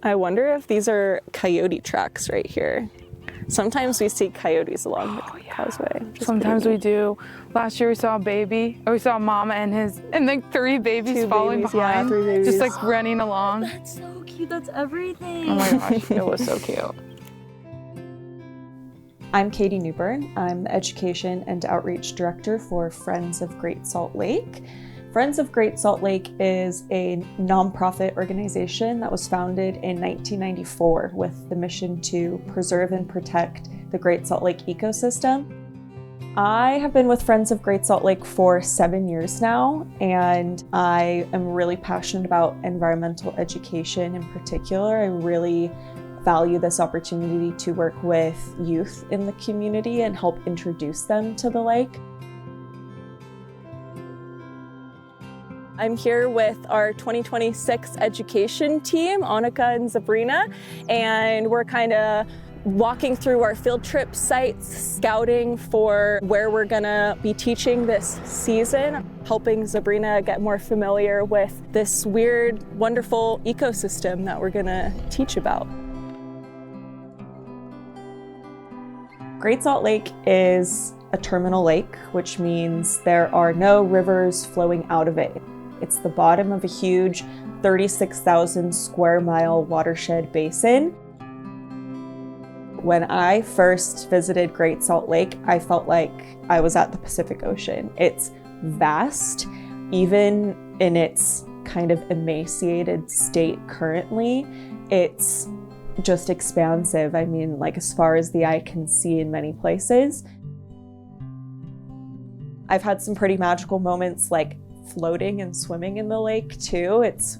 I wonder if these are coyote tracks right here. Sometimes we see coyotes along the causeway. Sometimes we do. Last year we saw a baby. We saw mama and like 3 babies Two following babies, behind. yeah, 3 babies. Just like running along. That's so cute. That's everything. Oh my gosh, it was so cute. I'm Katie Newburn. I'm the Education and Outreach Director for Friends of Great Salt Lake. Friends of Great Salt Lake is a nonprofit organization that was founded in 1994 with the mission to preserve and protect the Great Salt Lake ecosystem. I have been with Friends of Great Salt Lake for 7 years now, and I am really passionate about environmental education in particular. I really value this opportunity to work with youth in the community and help introduce them to the lake. I'm here with our 2026 education team, Annika and Sabrina, and we're kind of walking through our field trip sites, scouting for where we're gonna be teaching this season, helping Sabrina get more familiar with this weird, wonderful ecosystem that we're gonna teach about. Great Salt Lake is a terminal lake, which means there are no rivers flowing out of it. It's the bottom of a huge 36,000 square mile watershed basin. When I first visited Great Salt Lake, I felt like I was at the Pacific Ocean. It's vast, even in its kind of emaciated state currently. It's just expansive. I mean, like as far as the eye can see in many places. I've had some pretty magical moments like floating and swimming in the lake too. It's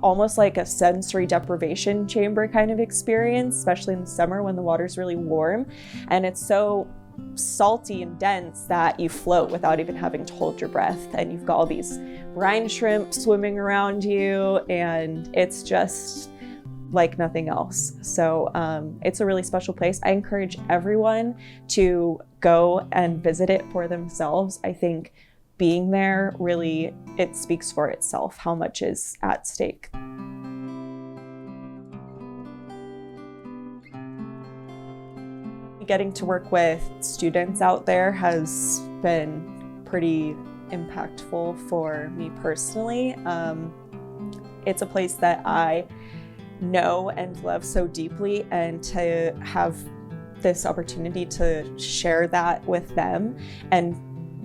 almost like a sensory deprivation chamber kind of experience, especially in the summer when the water's really warm. And it's so salty and dense that you float without even having to hold your breath. And you've got all these brine shrimp swimming around you, and it's just like nothing else. So it's a really special place. I encourage everyone to go and visit it for themselves. I think being there really, it speaks for itself how much is at stake. Getting to work with students out there has been pretty impactful for me personally. It's a place that I know and love so deeply, and to have this opportunity to share that with them, and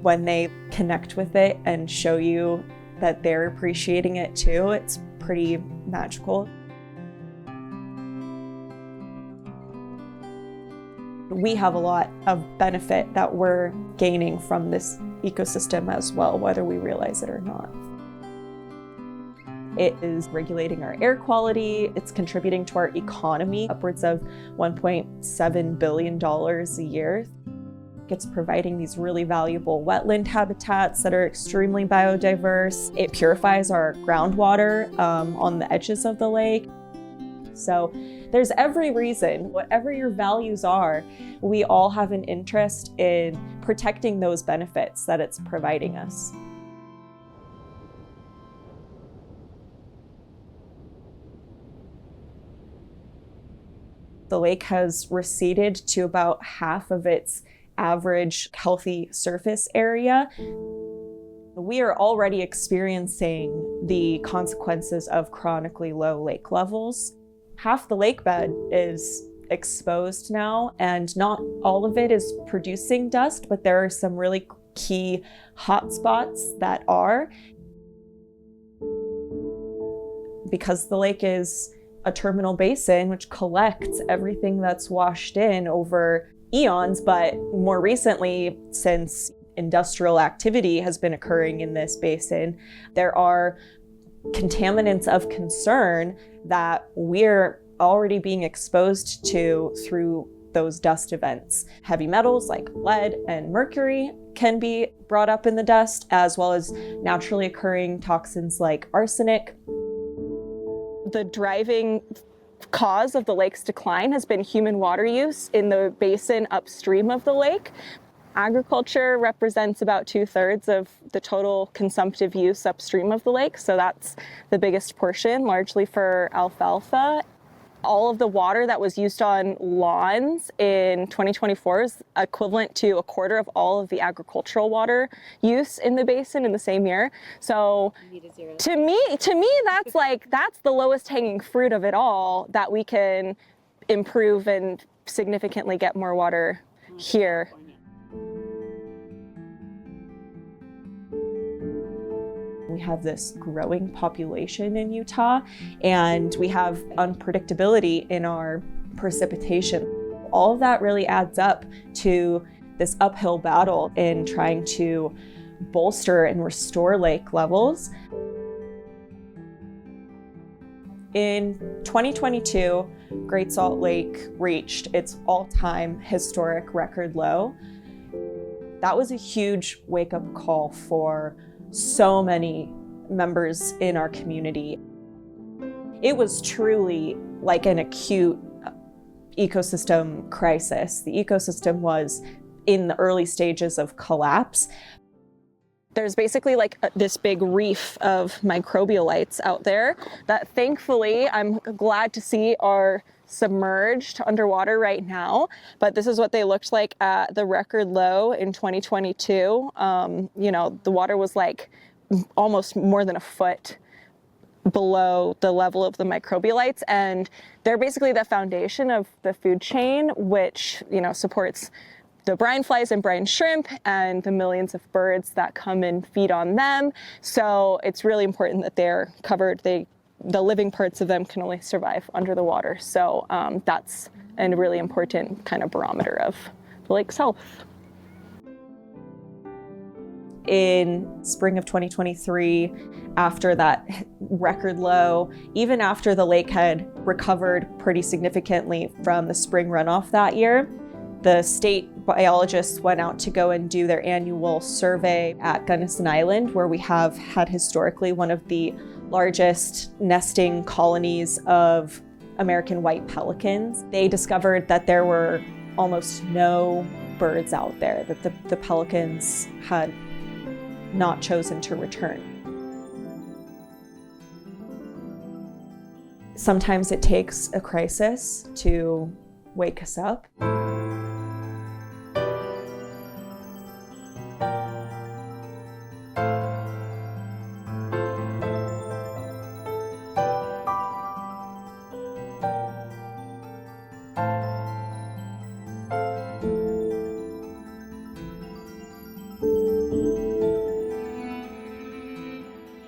when they connect with it and show you that they're appreciating it too, it's pretty magical. We have a lot of benefit that we're gaining from this ecosystem as well, whether we realize it or not. It is regulating our air quality. It's contributing to our economy, upwards of $1.7 billion a year. It's providing these really valuable wetland habitats that are extremely biodiverse. It purifies our groundwater on the edges of the lake. So there's every reason, whatever your values are, we all have an interest in protecting those benefits that it's providing us. The lake has receded to about half of its average healthy surface area. We are already experiencing the consequences of chronically low lake levels. Half the lake bed is exposed now, and not all of it is producing dust, but there are some really key hotspots that are. Because the lake is a terminal basin which collects everything that's washed in over eons, but more recently, since industrial activity has been occurring in this basin, there are contaminants of concern that we're already being exposed to through those dust events. Heavy metals like lead and mercury can be brought up in the dust, as well as naturally occurring toxins like arsenic. The driving cause of the lake's decline has been human water use in the basin upstream of the lake. Agriculture represents about 2/3 of the total consumptive use upstream of the lake, so that's the biggest portion, largely for alfalfa. All of the water that was used on lawns in 2024 is equivalent to a quarter of all of the agricultural water use in the basin in the same year. So to me, that's the lowest hanging fruit of it all, that we can improve and significantly get more water here. We have this growing population in Utah, and we have unpredictability in our precipitation. All of that really adds up to this uphill battle in trying to bolster and restore lake levels. In 2022, Great Salt Lake reached its all-time historic record low. That was a huge wake-up call for so many members in our community. It was truly like an acute ecosystem crisis. The ecosystem was in the early stages of collapse. There's basically like this big reef of microbialites out there that thankfully I'm glad to see are submerged underwater right now, but this is what they looked like at the record low in 2022. You know, the water was like almost more than a foot below the level of the microbialites, and they're basically the foundation of the food chain, which, you know, supports the brine flies and brine shrimp and the millions of birds that come and feed on them. So it's really important that they're covered. The living parts of them can only survive under the water. So that's a really important kind of barometer of the lake's health. In spring of 2023, after that record low, even after the lake had recovered pretty significantly from the spring runoff that year, the state biologists went out to go and do their annual survey at Gunnison Island, where we have had historically one of the largest nesting colonies of American white pelicans. They discovered that there were almost no birds out there, that the pelicans had not chosen to return. Sometimes it takes a crisis to wake us up.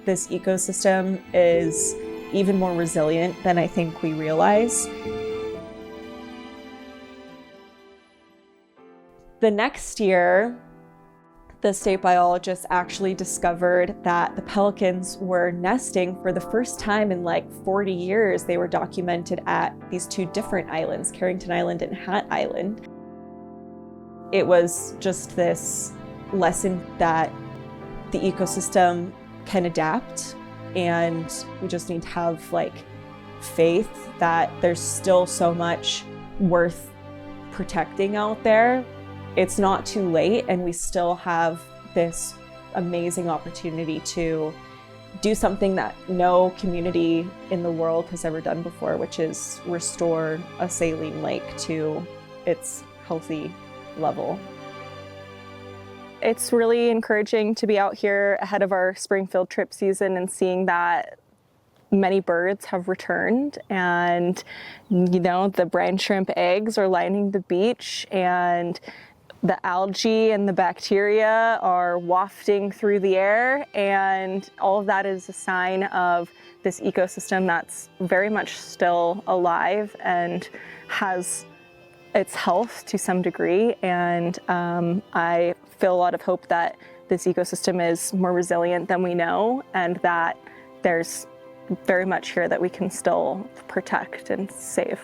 This ecosystem is even more resilient than I think we realize. The next year, the state biologists actually discovered that the pelicans were nesting for the first time in like 40 years. They were documented at these two different islands, Carrington Island and Hat Island. It was just this lesson that the ecosystem can adapt, and we just need to have like faith that there's still so much worth protecting out there. It's not too late, and we still have this amazing opportunity to do something that no community in the world has ever done before, which is restore a saline lake to its healthy level. It's really encouraging to be out here ahead of our spring field trip season and seeing that many birds have returned, and you know, the brine shrimp eggs are lining the beach, and the algae and the bacteria are wafting through the air, and all of that is a sign of this ecosystem that's very much still alive and has its health to some degree. And I feel a lot of hope that this ecosystem is more resilient than we know, and that there's very much here that we can still protect and save.